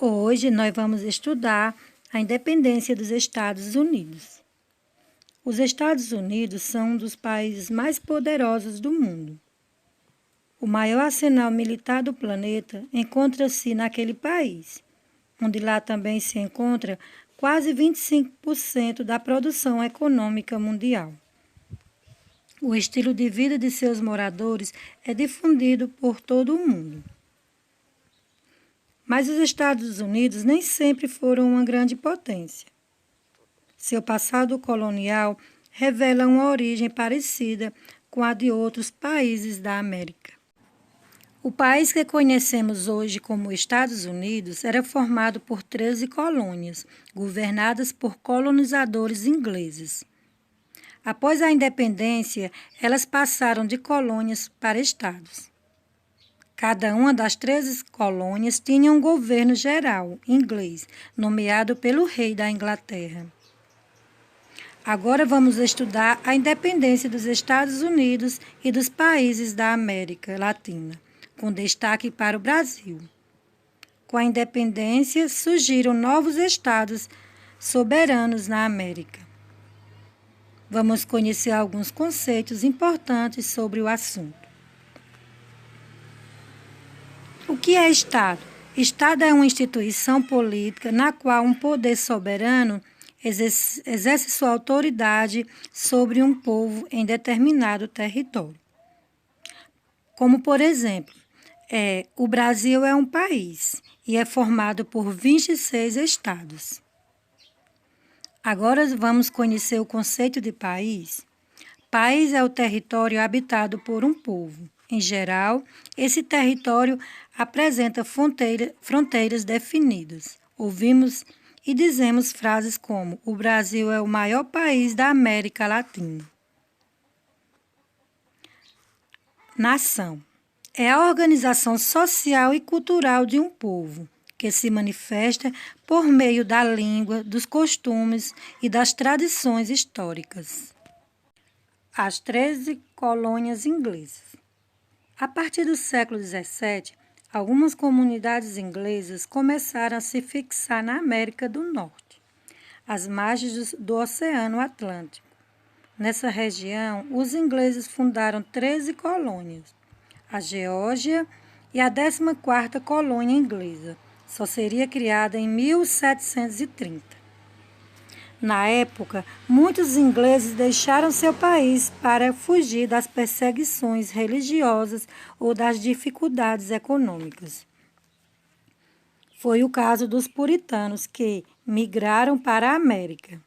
Hoje nós vamos estudar a independência dos Estados Unidos. Os Estados Unidos são um dos países mais poderosos do mundo. O maior arsenal militar do planeta encontra-se naquele país, onde lá também se encontra quase 25% da produção econômica mundial. O estilo de vida de seus moradores é difundido por todo o mundo. Mas os Estados Unidos nem sempre foram uma grande potência. Seu passado colonial revela uma origem parecida com a de outros países da América. O país que conhecemos hoje como Estados Unidos era formado por 13 colônias, governadas por colonizadores ingleses. Após a independência, elas passaram de colônias para estados. Cada uma das 13 colônias tinha um governo geral inglês, nomeado pelo rei da Inglaterra. Agora vamos estudar a independência dos Estados Unidos e dos países da América Latina, com destaque para o Brasil. Com a independência, surgiram novos estados soberanos na América. Vamos conhecer alguns conceitos importantes sobre o assunto. O que é Estado? Estado é uma instituição política na qual um poder soberano exerce sua autoridade sobre um povo em determinado território. Como, por exemplo, o Brasil é um país e é formado por 26 estados. Agora vamos conhecer o conceito de país. País é o território habitado por um povo. Em geral, esse território apresenta fronteiras definidas. Ouvimos e dizemos frases como: o Brasil é o maior país da América Latina. Nação é a organização social e cultural de um povo, que se manifesta por meio da língua, dos costumes e das tradições históricas. As 13 colônias inglesas. A partir do século XVII, algumas comunidades inglesas começaram a se fixar na América do Norte, às margens do Oceano Atlântico. Nessa região, os ingleses fundaram 13 colônias. A Geórgia e a 14ª colônia inglesa só seria criada em 1730. Na época, muitos ingleses deixaram seu país para fugir das perseguições religiosas ou das dificuldades econômicas. Foi o caso dos puritanos que migraram para a América.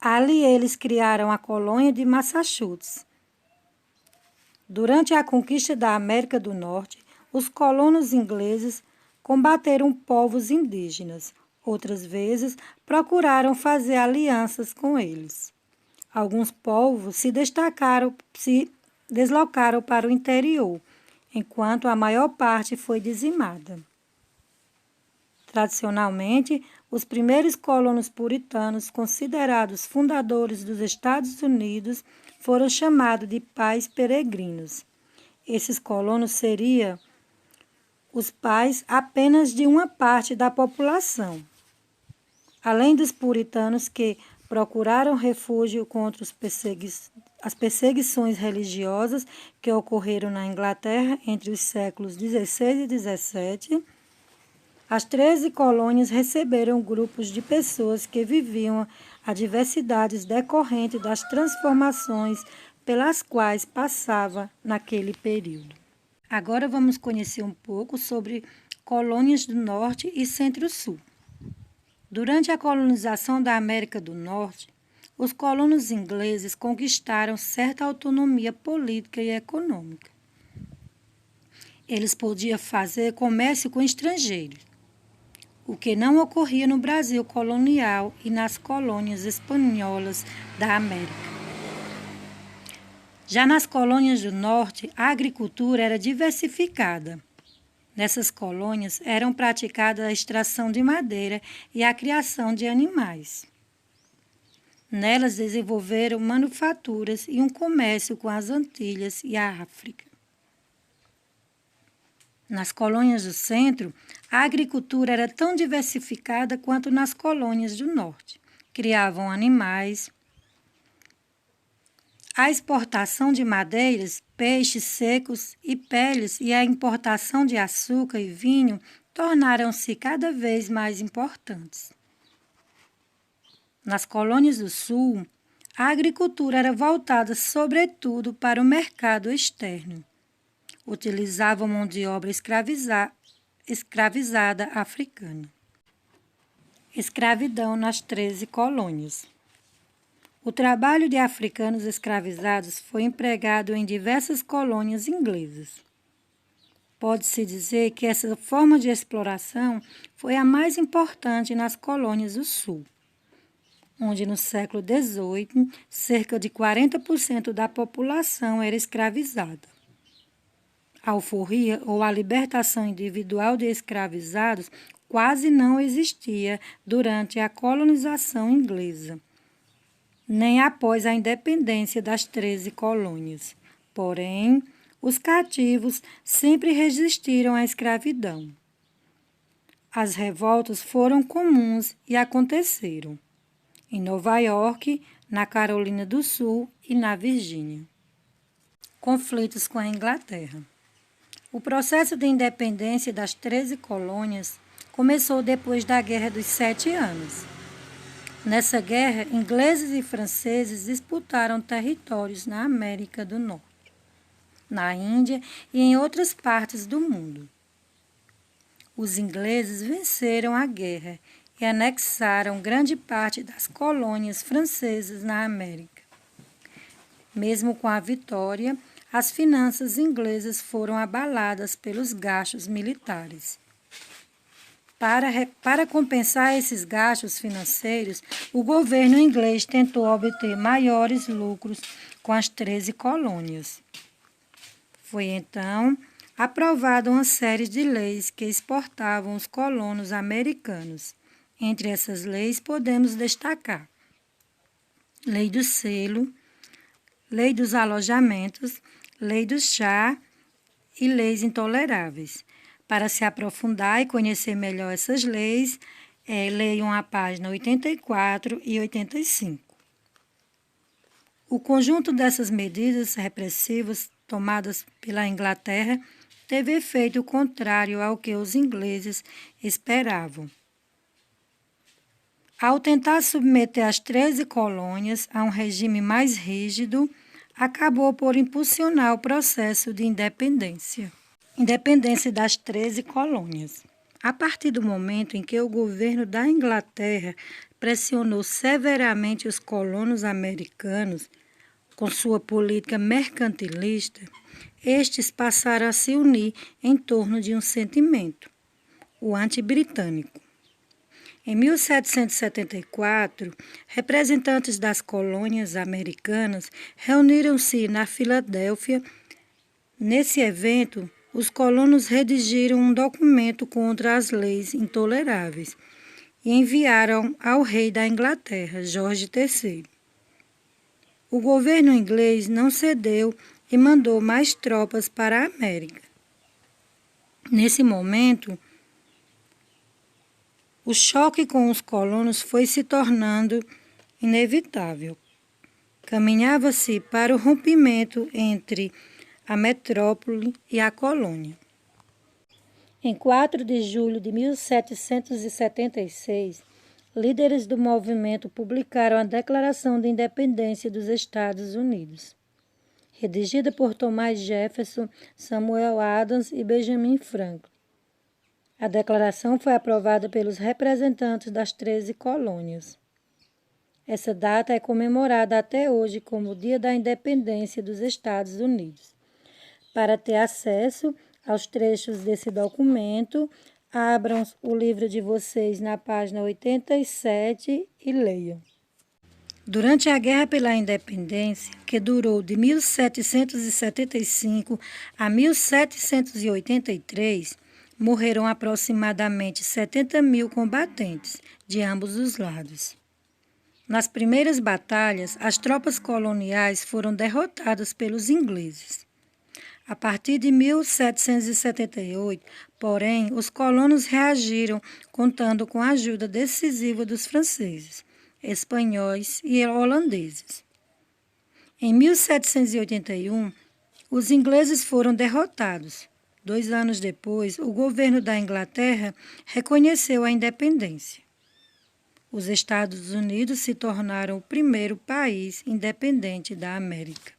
Ali eles criaram a colônia de Massachusetts. Durante a conquista da América do Norte, os colonos ingleses combateram povos indígenas. Outras vezes, procuraram fazer alianças com eles. Alguns povos se deslocaram para o interior, enquanto a maior parte foi dizimada. Tradicionalmente, os primeiros colonos puritanos, considerados fundadores dos Estados Unidos, foram chamados de pais peregrinos. Esses colonos seriam os pais apenas de uma parte da população. Além dos puritanos que procuraram refúgio contra as perseguições religiosas que ocorreram na Inglaterra entre os séculos XVI e XVII, as 13 colônias receberam grupos de pessoas que viviam adversidades decorrentes das transformações pelas quais passava naquele período. Agora vamos conhecer um pouco sobre colônias do Norte e Centro-Sul. Durante a colonização da América do Norte, os colonos ingleses conquistaram certa autonomia política e econômica. Eles podiam fazer comércio com estrangeiros, o que não ocorria no Brasil colonial e nas colônias espanholas da América. Já nas colônias do Norte, a agricultura era diversificada. Nessas colônias eram praticadas a extração de madeira e a criação de animais. Nelas desenvolveram manufaturas e um comércio com as Antilhas e a África. Nas colônias do centro, A agricultura era tão diversificada quanto nas colônias do norte. Criavam animais. A exportação de madeiras, peixes secos e peles e a importação de açúcar e vinho tornaram-se cada vez mais importantes. Nas colônias do sul, a agricultura era voltada sobretudo para o mercado externo. Utilizavam mão de obra escravizada africana. Escravidão nas 13 colônias. O trabalho de africanos escravizados foi empregado em diversas colônias inglesas. Pode-se dizer que essa forma de exploração foi a mais importante nas colônias do sul, onde no século XVIII, cerca de 40% da população era escravizada. A alforria, ou a libertação individual de escravizados, quase não existia durante a colonização inglesa, nem após a independência das 13 colônias. Porém, os cativos sempre resistiram à escravidão. As revoltas foram comuns e aconteceram em Nova York, na Carolina do Sul e na Virgínia. Conflitos com a Inglaterra. O processo de independência das 13 colônias começou depois da Guerra dos 7 Anos. Nessa guerra, ingleses e franceses disputaram territórios na América do Norte, na Índia e em outras partes do mundo. Os ingleses venceram a guerra e anexaram grande parte das colônias francesas na América. Mesmo com a vitória, as finanças inglesas foram abaladas pelos gastos militares. Para compensar esses gastos financeiros, o governo inglês tentou obter maiores lucros com as 13 colônias. Foi então aprovada uma série de leis que exportavam os colonos americanos. Entre essas leis podemos destacar Lei do Selo, Lei dos Alojamentos, Lei do Chá e leis intoleráveis. Para se aprofundar e conhecer melhor essas leis, leiam a página 84 e 85. O conjunto dessas medidas repressivas tomadas pela Inglaterra teve efeito contrário ao que os ingleses esperavam. Ao tentar submeter as 13 colônias a um regime mais rígido, acabou por impulsionar o processo de independência das 13 colônias. A partir do momento em que o governo da Inglaterra pressionou severamente os colonos americanos com sua política mercantilista, estes passaram a se unir em torno de um sentimento, o anti-britânico. Em 1774, representantes das colônias americanas reuniram-se na Filadélfia. Nesse evento, os colonos redigiram um documento contra as leis intoleráveis e enviaram ao rei da Inglaterra, Jorge III. O governo inglês não cedeu e mandou mais tropas para a América. Nesse momento, o choque com os colonos foi se tornando inevitável. Caminhava-se para o rompimento entre a metrópole e a colônia. Em 4 de julho de 1776, líderes do movimento publicaram a Declaração de Independência dos Estados Unidos, redigida por Thomas Jefferson, Samuel Adams e Benjamin Franklin. A declaração foi aprovada pelos representantes das 13 colônias. Essa data é comemorada até hoje como o Dia da Independência dos Estados Unidos. Para ter acesso aos trechos desse documento, abram o livro de vocês na página 87 e leiam. Durante a Guerra pela Independência, que durou de 1775 a 1783, morreram aproximadamente 70 mil combatentes de ambos os lados. Nas primeiras batalhas, as tropas coloniais foram derrotadas pelos ingleses. A partir de 1778, porém, os colonos reagiram contando com a ajuda decisiva dos franceses, espanhóis e holandeses. Em 1781, os ingleses foram derrotados. 2 anos depois, o governo da Inglaterra reconheceu a independência. Os Estados Unidos se tornaram o primeiro país independente da América.